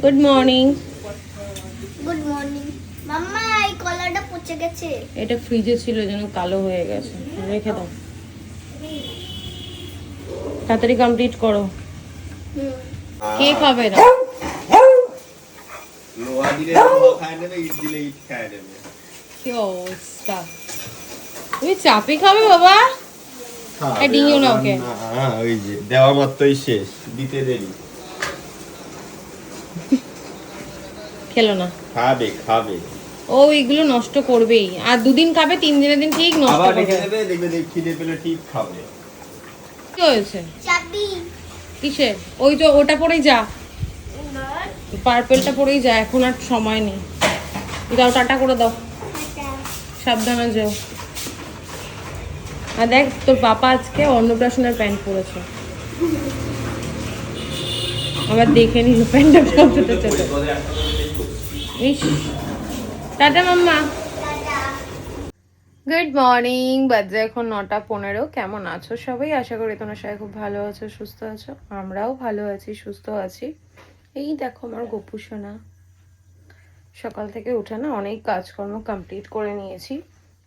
Good morning. Good morning. মাম্মা এই কলাটা পচে গেছে। এটা ফ্রিজে ছিল যেন কালো হয়ে গেছে, রেখে দাও। তাড়াতাড়ি কমপ্লিট করো। কে খাবে না? লোহা দিলে লোহা খায় নেবে, ইট দিলে ইট খায় নেবে। কি অবস্থা! তুমি চাপি খাবে বাবা? ডিঙিও না ওকে। ওই যে দেওয়া মাত্রই শেষ, দিতে দেরি। খেলো না। খাবে খাবে। ও এগুলো নষ্ট করবেই, আর দুদিন খাবে, 3 দিনের দিন ঠিক নষ্ট আবার করবে। রেখে দেবে, দেখবে খিদে পেলে ঠিক খাবে। কি হয়েছে? চাবি। কিসের? ওই তো ওটা পরেই যা, পার্পেলটা পরেই যা, এখন আর সময় নেই। যাও, টাটা করে দাও, সাবধানে যাও। আর দেখ, তোর পাপা আজকে অন্নপ্রাশনের প্যান্ট পরেছে, আবার দেখে নিল প্যান্টটা কতটা ছোট। ইস, টাটা মাম্মা। গুড মর্নিং, বাজে এখন 9:15। কেমন আছো সবাই? আশা করি তোমরা সবাই খুব ভালো আছো, সুস্থ আছো। আমরাও ভালো আছি, সুস্থ আছি। এই দেখো আমার গপু সোনা, সকাল থেকে উঠে না অনেক কাজকর্ম কমপ্লিট করে নিয়েছি।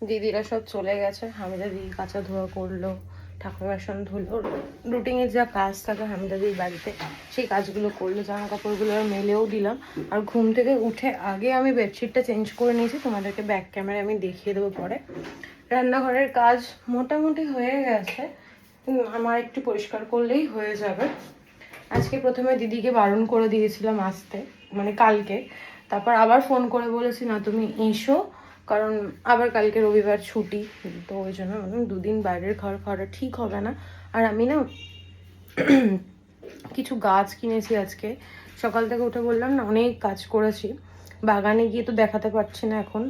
দিদিরা সব চলে গেছে, হামিদা দিদি কাঁচা ধোয়া করলো, ঠাকুর বাসন ধুলো, রুটিনের যা কাজ থাকে হামিদা দিদির বাড়িতে সেই কাজগুলো করলো, জামা কাপড়গুলো মেলেও দিলাম। আর ঘুম থেকে উঠে আগে আমি বেডশিটটা চেঞ্জ করে নিয়েছি, তোমাদেরকে ব্যাক ক্যামেরা আমি দেখিয়ে দেবো পরে। রান্নাঘরের কাজ মোটামুটি হয়ে গেছে, আমার একটু পরিষ্কার করলেই হয়ে যাবে। আজকে প্রথমে দিদিকে বারণ করে দিয়েছিলাম আসতে, মানে কালকে। তারপর আবার ফোন করে বলেছি না তুমি এসো, কারণ আবার কালকে রবিবার ছুটি, তো ওই জন্য দুদিন বাইরের খাবার খাওয়াটা ঠিক হবে না। আর আমি না কিছু গাছ কিনেছি আজকে, সকাল থেকে উঠে বললাম না অনেক কাজ করেছি। বাগানে গিয়ে তো দেখাতে পারছি না, এখন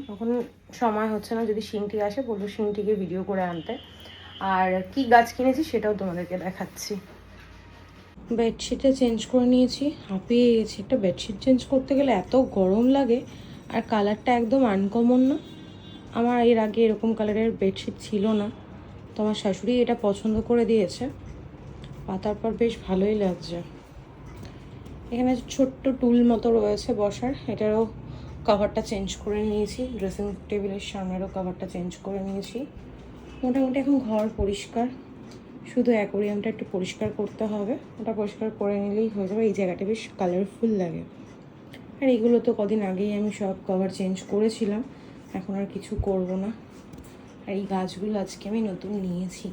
সময় হচ্ছে না। যদি শিংটি আসে বলবো শিংটিকে ভিডিও করে আনতে। আর কি গাছ কিনেছি সেটাও তোমাদেরকে দেখাচ্ছি। বেডশিটটা চেঞ্জ করে নিয়েছি, হাঁপিয়ে গেছি। একটা বেডশিট চেঞ্জ করতে গেলে এত গরম লাগে, আর কালারটা একদম আনকমন না। আমার এর আগে এরকম কালারের বেডশিট ছিল না, তো আমার শাশুড়ি এটা পছন্দ করে দিয়েছে। পাতার পর বেশ ভালোই লাগছে। এখানে ছোট্ট টুল মতো রয়েছে বসার, এটারও কভারটা চেঞ্জ করে নিয়েছি। ড্রেসিং টেবিলের সামনেরও কভারটা চেঞ্জ করে নিয়েছি। মোটামুটি এখন ঘর পরিষ্কার, শুধু অ্যাকোরিয়ামটা একটু পরিষ্কার করতে হবে, ওটা পরিষ্কার করে নিলেই হয়ে যাবে। এই জায়গাটা বেশ কালারফুল লাগে। আর এগুলো তো কদিন আগেই আমি সব কভার চেঞ্জ করেছিলাম, এখন আর কিছু করব না। আর এই গাছগুলো আজকে আমি নতুন নিয়েছি,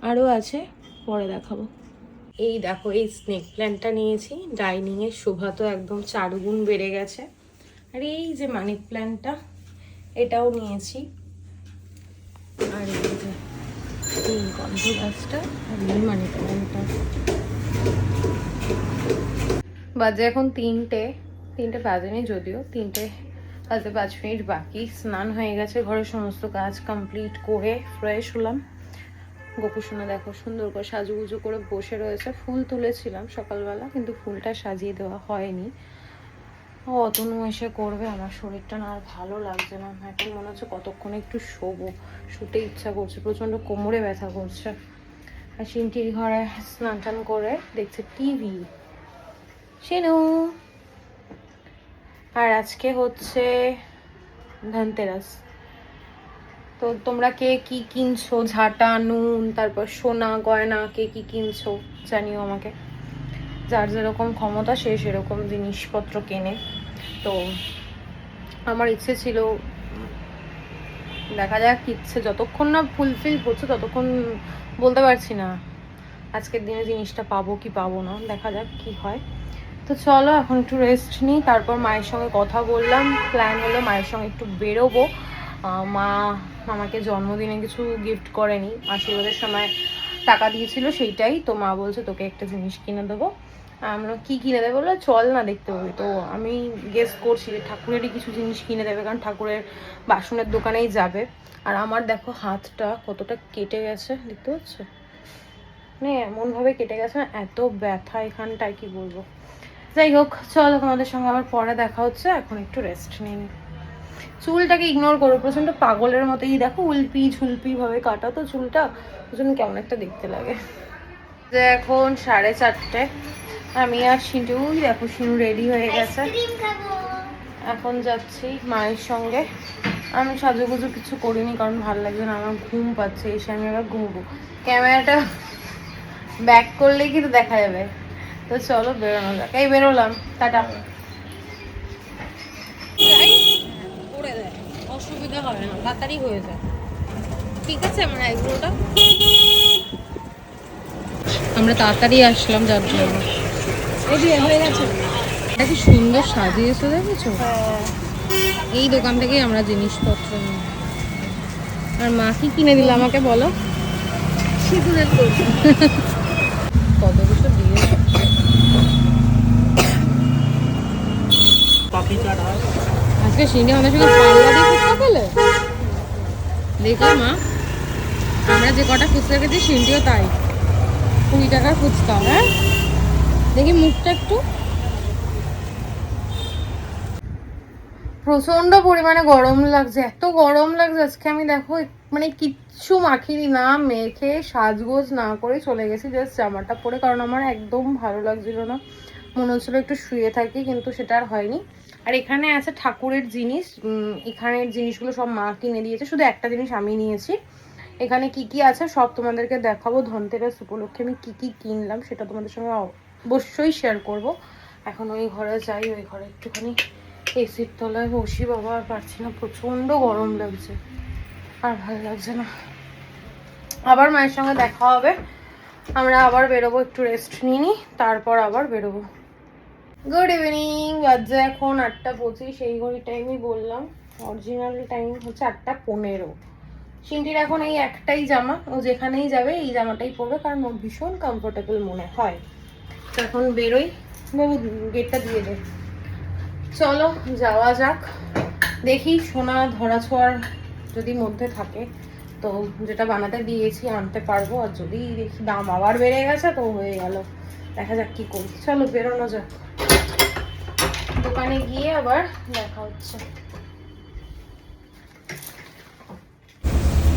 আরও আছে, পরে দেখাবো। এই দেখো, এই স্নেক প্ল্যান্টটা নিয়েছি, ডাইনিংয়ের শোভা তো একদম 4 গুণ বেড়ে গেছে। আর এই যে মানি প্ল্যান্টটা, এটাও নিয়েছি। আর এই যে এই গন্ধ গাছটা, আর এই মানি প্ল্যান্টটা। বাজে এখন 3টে বাজেনি যদিও, 3টে বাজে 5 মিনিট বাকি। স্নান হয়ে গেছে, ঘরের সমস্ত কাজ কমপ্লিট করে ফ্রেশ হলাম। গোপুসোনা দেখো সুন্দর করে সাজুগুজু করে বসে রয়েছে। ফুল তুলেছিলাম সকালবেলা, কিন্তু ফুলটা সাজিয়ে দেওয়া হয়নি। ও অতনু এসে করবে, আমার শরীরটা না আর ভালো লাগছে না। এখন মনে হচ্ছে কতক্ষণ একটু শোবো, শুতে ইচ্ছা করছে, প্রচণ্ড কোমরে ব্যথা করছে। আর সিনটির ঘরে স্নান টান করে দেখছে টিভি শিনু। আর আজকে হচ্ছে ধনতেরাস, তো তোমরা কে কি কিনছো, ঝাঁটা, নুন, তারপর সোনা গয়না, কে কি কিনছো জানিও আমাকে। যার যেরকম ক্ষমতা সে সেরকম জিনিসপত্র কেনে। তো আমার ইচ্ছে ছিল, দেখা যাক, ইচ্ছে যতক্ষণ না ফুলফিল হচ্ছে ততক্ষণ বলতে পারছি না আজকের দিনে জিনিসটা পাবো কি পাবো না, দেখা যাক কি হয়। তো চলো এখন একটু রেস্ট নিই, তারপর মায়ের সঙ্গে কথা বললাম। প্ল্যান হলো মায়ের সঙ্গে একটু বেরোবো। মা আমাকে জন্মদিনে কিছু গিফট করেনি, আশীর্বাদের সময় টাকা দিয়েছিল সেইটাই। তো মা বলছে তোকে একটা জিনিস কিনে দেবো। আমরা কি কিনে দেবে বললো, চল না দেখতে পাবি। তো আমি গেস করছি যে ঠাকুরেরই কিছু জিনিস কিনে দেবে, কারণ ঠাকুরের বাসনের দোকানেই যাবে। আর আমার দেখো হাতটা কতটা কেটে গেছে, দেখতে পাচ্ছ, মানে এমনভাবে কেটে গেছে না, এত ব্যথা এখানটায় কি বলবো। যাই হোক, চলো তোমাদের সঙ্গে আবার পরে দেখা হচ্ছে, এখন একটু রেস্ট নিন। চুলটাকে ইগনোর করো, প্রচন্ড পাগলের মতোই দেখো উল্পি ঝুলপি ভাবে কাটা তো চুলটা, ওই জন্য কেমন একটা দেখতে লাগে। যে এখন 4:30, আমি আর সিনু, দেখো সিনু রেডি হয়ে গেছে, আইসক্রিম খাবো। এখন যাচ্ছি মায়ের সঙ্গে। আমি সাজুগুজু কিছু করিনি কারণ ভালো লাগছে না, আমার ঘুম পাচ্ছে, এসে আমি আবার ঘুমবো। ক্যামেরাটা ব্যাক করলেই কিন্তু দেখা যাবে। তো চলো বেরোনো যাক, এই বেরোলাম, টাটা। করে দেয়, অসুবিধা হবে না, তাড়াতাড়ি হয়ে যায়। ঠিক আছে আমার আইব্রোটা, আমরা তাড়াতাড়ি আসলাম যার জন্য। হয়ে গেছে, এটা কি সুন্দর সাজিয়েছে দেখেছো? এই দোকান থেকেই আমরা জিনিসপত্র নিই। আর মা কি কিনে দিল আমাকে বলো? সিঁদুরের কৌটো। কত কিছু দিয়ে আজকে সিন্ডি আমাদের সঙ্গে পাল্লা দিয়ে ফুচকা পেলে দেখলাম মা। আমরা যে কটা ফুচকা খেয়েছি সিন্ডিও তাই, 20 টাকার ফুচকা। হ্যাঁ দেখি মুখটা একটু। প্রচন্ড পরিমাণে গরম লাগছে, এত গরম লাগছে আজকে। আমি দেখো মানে কিচ্ছু মাখিনি না, মেখে সাজগোজ না করে চলে গেছি জাস্ট জামাটা পরে, কারণ আমার একদম ভালো লাগছিল না, মনে হচ্ছিল একটু শুয়ে থাকি, কিন্তু সেটা আর হয়নি। আর এখানে আছে ঠাকুরের জিনিস, এখানের জিনিসগুলো সব মা কিনে দিয়েছে, শুধু একটা জিনিস আমি নিয়েছি। এখানে কি কি আছে সব তোমাদেরকে দেখাবো। ধনতেরাস উপলক্ষে আমি কি কি কিনলাম সেটা তোমাদের সঙ্গে অবশ্যই শেয়ার করব। এখন ওই ঘরে যাই, ওই ঘরে একটুখানি এসির তলায় বসি, বাবা আর পারছি না, প্রচন্ড গরম লাগছে, আর ভালো লাগছে না। আবার মায়ের সঙ্গে দেখা হবে, আমরা আবার বেরোবো, একটু রেস্ট নিয়ে নিই, তারপর আবার বেরোবো। গুড ইভিনিং, বাজে এখন 8:25, এই ঘড়ি টাইমই বললাম, অরিজিনাল টাইম হচ্ছে 8:15। সিন্টির এখন এই একটাই জামা, ও যেখানেই যাবে এই জামাটাই পরবে, কারণ ওর ভীষণ কমফোর্টেবল মনে হয়। তো এখন বেরোই, বাবু গেটটা দিয়ে দে। চলো যাওয়া যাক, দেখি সোনা ধরা ছোঁয়ার যদি মধ্যে থাকে তো যেটা বানাতে দিয়েছি আনতে পারবো, আর যদি দেখি দাম আবার বেড়ে গেছে তো হয়ে গেল, দেখা যাক কি করি। চলো বেরোনো যাক, দোকানে গিয়ে আবার দেখা হচ্ছে।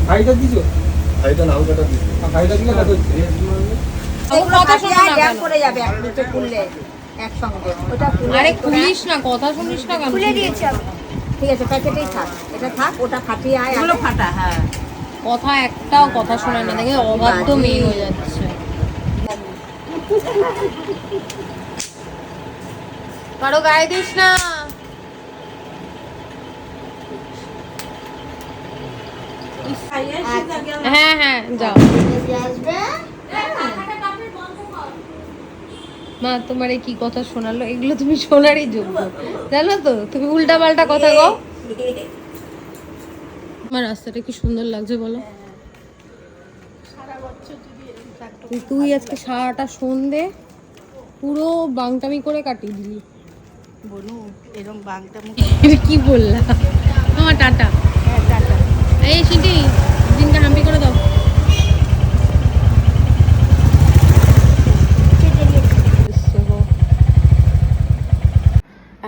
ভাইটা দিছো? ভাইটা লাউ কাটা দিচ্ছে। ভাইটা দিলে কত হচ্ছে? কথা শোনো না কেন? পড়ে যাবে এক দুটো খুললে একসঙ্গে ওটা খুলে আরে খুলিস না, কথা শুনিস না কেন? খুলে দিয়েছি আমি। ঠিক আছে প্যাকেটেই থাক, এটা থাক, ওটা ফাটিয়ে আয় এগুলো ফাটা। হ্যাঁ কথা একটাও কথা শোনে না, দেখে অবাধ্য মেয়ে হয়ে যাচ্ছে। কারো গায়ে দিস না। হ্যাঁ হ্যাঁ যাও। এসে আসবে। মা তোমার এই কি কথা শোনালো, এগুলো তুমি শোনারই যোগ্য, জানো তো? তুমি উল্টা পাল্টা কথা কও। আমার রাস্তাটা কি সুন্দর লাগছে বলো? তুই আজকে সারাটা সন্ধে পুরো বাংটামি করে কাটিয়ে দিলি। বনু এরকম বাংটা এটা কি বললা? আমার টাটা। এই সিটি দিনকে হাম্পি করে দাও।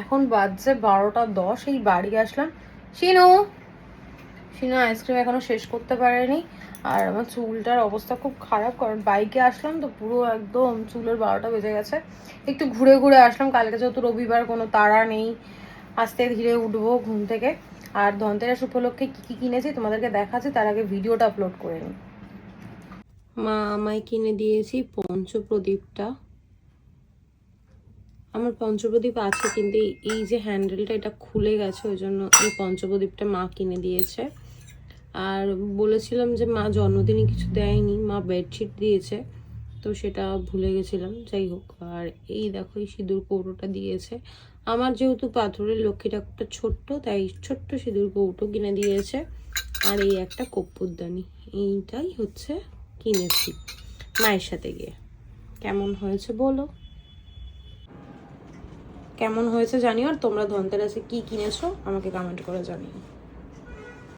এখন বাজছে 12:10, এই বাড়ি আসলাম। শিনু আইসক্রিম এখনো শেষ করতে পারেনি, আর আমার চুলটার অবস্থা খুব খারাপ, কারণ বাইকে আসলাম তো পুরো একদম চুলের 12টা বেজে গেছে। একটু ঘুরে ঘুরে আসলাম, কালকে যেহেতু রবিবার কোনো তাড়া নেই, আস্তে ধীরে উঠবো ঘুম থেকে। আর ধনতেরাস উপলক্ষে কি কি কিনেছি তোমাদেরকে দেখাচ্ছি, তার আগে ভিডিওটা আপলোড করে নিই। মা আমায় কিনে দিয়েছি পঞ্চপ্রদীপটা। আমার পঞ্চপ্রদীপ আছে, কিন্তু এই যে হ্যান্ডেলটা এটা খুলে গেছে, ওই জন্য এই পঞ্চপ্রদীপটা মা কিনে দিয়েছে। আর বলেছিলাম যে মা জন্মদিনে কিছু দেয়নি, মা বেডশিট দিয়েছে, তো সেটা ভুলে গেছিলাম, যাই হোক। আর এই দেখো এই সিঁদুর কৌটোটা দিয়েছে। আমার যেহেতু পাথরের লক্ষ্মী ঠাকুরটা ছোট্ট, তাই ছোট্ট সিঁদুর কৌটো কিনে দিয়েছে। আর এই একটা কর্পূরদানি, এইটাই হচ্ছে কিনেছি মায়ের সাথে গিয়ে। কেমন হয়েছে বলো? কেমন হয়েছে জানিও, আর তোমরা ধনতেরাসে কি কিনেছো আমাকে কমেন্ট করে জানিও।